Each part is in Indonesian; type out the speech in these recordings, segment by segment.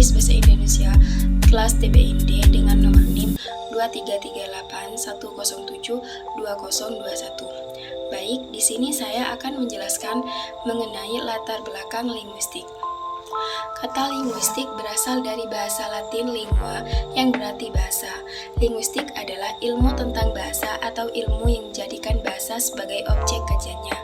Praktis Bahasa Indonesia kelas TBIND dengan nomor NIM 233810712021. Baik, di sini saya akan menjelaskan mengenai latar belakang linguistik. Kata linguistik berasal dari bahasa Latin lingua yang berarti bahasa. Linguistik adalah ilmu tentang bahasa atau ilmu yang menjadikan bahasa sebagai objek kajiannya.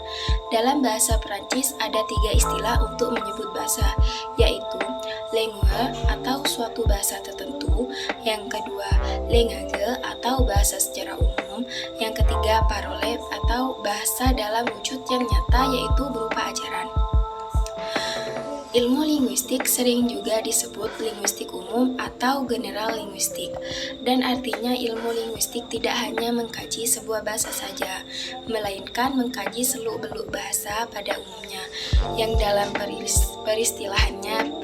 Dalam bahasa Perancis ada 3 istilah untuk menyebut bahasa, yaitu langue atau suatu bahasa tertentu, yang kedua langage atau bahasa secara umum, yang ketiga parole atau bahasa dalam wujud yang nyata yaitu berupa ajaran. Ilmu linguistik sering juga disebut linguistik umum atau general linguistik, dan artinya ilmu linguistik tidak hanya mengkaji sebuah bahasa saja, melainkan mengkaji seluk-beluk bahasa pada umumnya, yang dalam peristilahannya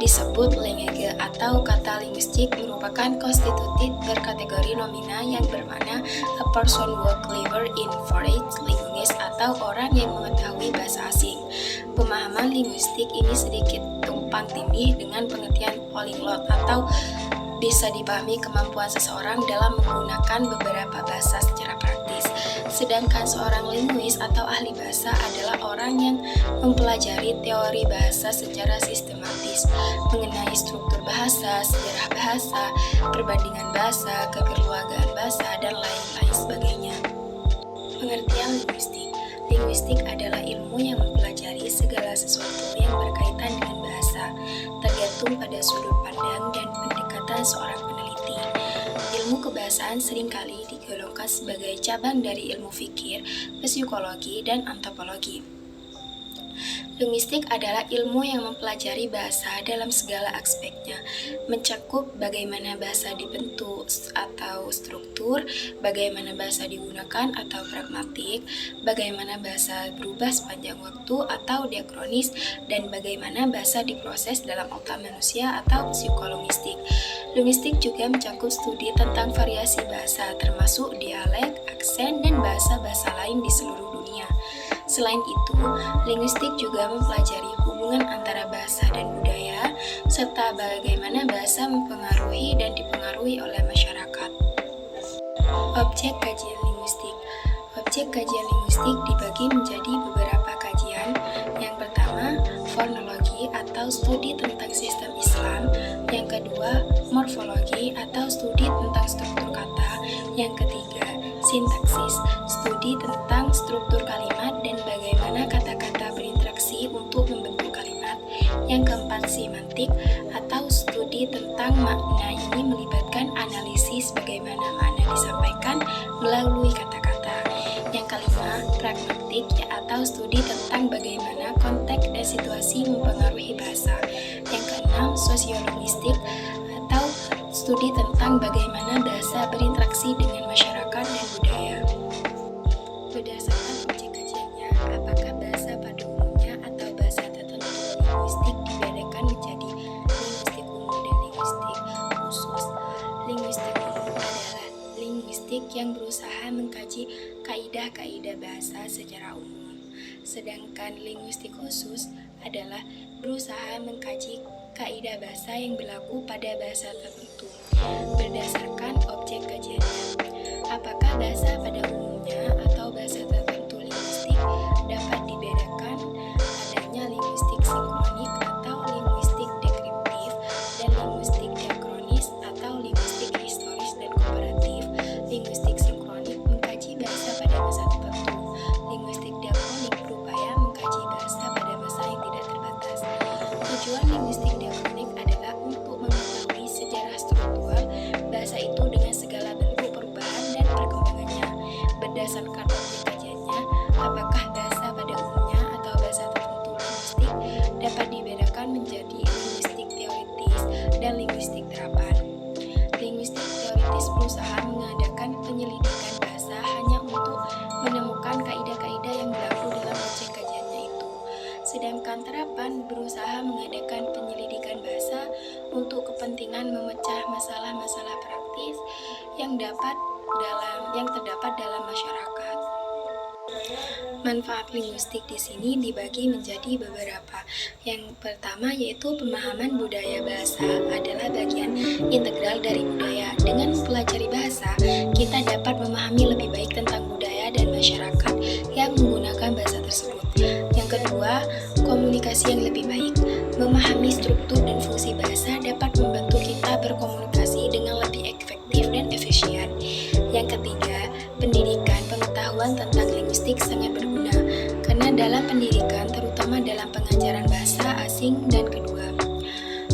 disebut language atau kata linguistik merupakan konstitutif berkategori nomina yang bermakna a person who clever in foreign languages atau orang yang mengetahui bahasa asing. Pemahaman linguistik ini sedikit tumpang tindih dengan pengertian polyglot atau bisa dipahami kemampuan seseorang dalam menggunakan beberapa bahasa secara praktis. Sedangkan seorang linguis atau ahli bahasa adalah orang yang mempelajari teori bahasa secara sistematis, mengenai struktur bahasa, sejarah bahasa, perbandingan bahasa, kekeluargaan bahasa, dan lain-lain sebagainya. Pengertian linguistik. Linguistik adalah ilmu yang mempelajari segala sesuatu yang berkaitan dengan bahasa, tergantung pada sudut pandang dan pendekatan seorang peneliti. Ilmu kebahasaan seringkali digolongkan sebagai cabang dari ilmu fikir, psikologi, dan antropologi. Linguistik adalah ilmu yang mempelajari bahasa dalam segala aspeknya, mencakup bagaimana bahasa dibentuk atau struktur, bagaimana bahasa digunakan atau pragmatik, bagaimana bahasa berubah sepanjang waktu atau diakronis, dan bagaimana bahasa diproses dalam otak manusia atau psikologistik. Linguistik juga mencakup studi tentang variasi bahasa, termasuk dialek, aksen, dan bahasa-bahasa lain di seluruh dunia. Selain itu, linguistik juga mempelajari hubungan antara bahasa dan budaya, serta bagaimana bahasa mempengaruhi dan dipengaruhi oleh masyarakat. Objek kajian linguistik. Objek kajian linguistik dibagi menjadi beberapa kajian. Yang pertama, fonologi atau studi tentang sistem Islam. Yang kedua, morfologi atau studi tentang struktur kata. Yang ketiga, sintaksis, studi tentang struktur kalimat dan bagaimana kata-kata berinteraksi untuk membentuk kalimat. Yang keempat, semantik atau studi tentang makna. Ini melibatkan analisis bagaimana makna disampaikan melalui kata-kata. Yang kelima, pragmatik atau studi tentang bagaimana konteks dan situasi mempengaruhi bahasa. Yang keenam, sosiolinguistik atau studi tentang bagaimana bahasa berinteraksi dengan masyarakat dan budaya. Berdasarkan objek kajiannya, apakah bahasa pada umumnya atau bahasa tertentu linguistik dibedakan menjadi linguistik umum dan linguistik khusus. Linguistik umum adalah linguistik yang berusaha mengkaji kaidah-kaidah bahasa secara umum. Sedangkan linguistik khusus adalah berusaha mengkaji kaidah bahasa yang berlaku pada bahasa tertentu. Berdasarkan objek kajiannya, apakah bahasa pada umumnya atau bahasa tertentu linguistik dapat dibedakan adanya linguistik sinkronik atau linguistik dekriptif dan linguistik diakronis atau linguistik historis dan komparatif. Linguistik sinkronik mengkaji bahasa pada masa tertentu. Linguistik diakronik berupaya mengkaji bahasa pada masa yang tidak terbatas. Tujuan linguistik diakronik adalah untuk mengetahui sejarah struktural bahasa itu dengan segala bentuk perubahan dan perkembangannya. Berdasarkan objek kajiannya, apakah bahasa pada umumnya atau bahasa tertentu linguistik dapat dibedakan menjadi linguistik teoritis dan linguistik terapan. Linguistik teoritis berusaha mengadakan penyelidikan bahasa hanya untuk menemukan kaidah-kaidah yang berlaku dalam objek kajiannya itu. Sedangkan terapan berusaha mengadakan penyelidikan bahasa untuk kepentingan memecah masalah-masalah praktis yang terdapat dalam masyarakat. Manfaat linguistik di sini dibagi menjadi beberapa. Yang pertama yaitu pemahaman budaya bahasa adalah bagian integral dari budaya. Dengan mempelajari bahasa, kita dapat memahami lebih baik tentang budaya dan masyarakat yang menggunakan bahasa tersebut. Yang kedua, komunikasi yang lebih baik. Memahami struktur dan fungsi bahasa dapat membantu kita berkomunikasi dengan lebih efektif dan efisien. Yang ketiga, pendidikan pengetahuan tentang linguistik sangat berguna karena dalam pendidikan, terutama dalam pengajaran bahasa asing dan kedua.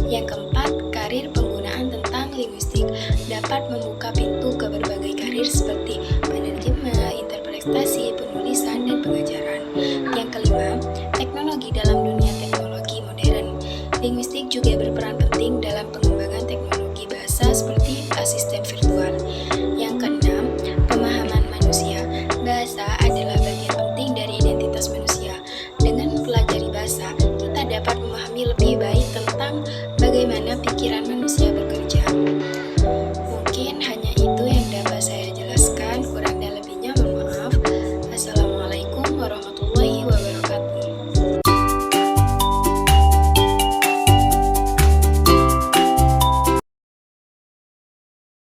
Yang keempat, karir penggunaan tentang linguistik dapat membuka pintu ke berbagai karir seperti penerjemah, interpretasi, penulisan, dan pengajaran. Yang kelima,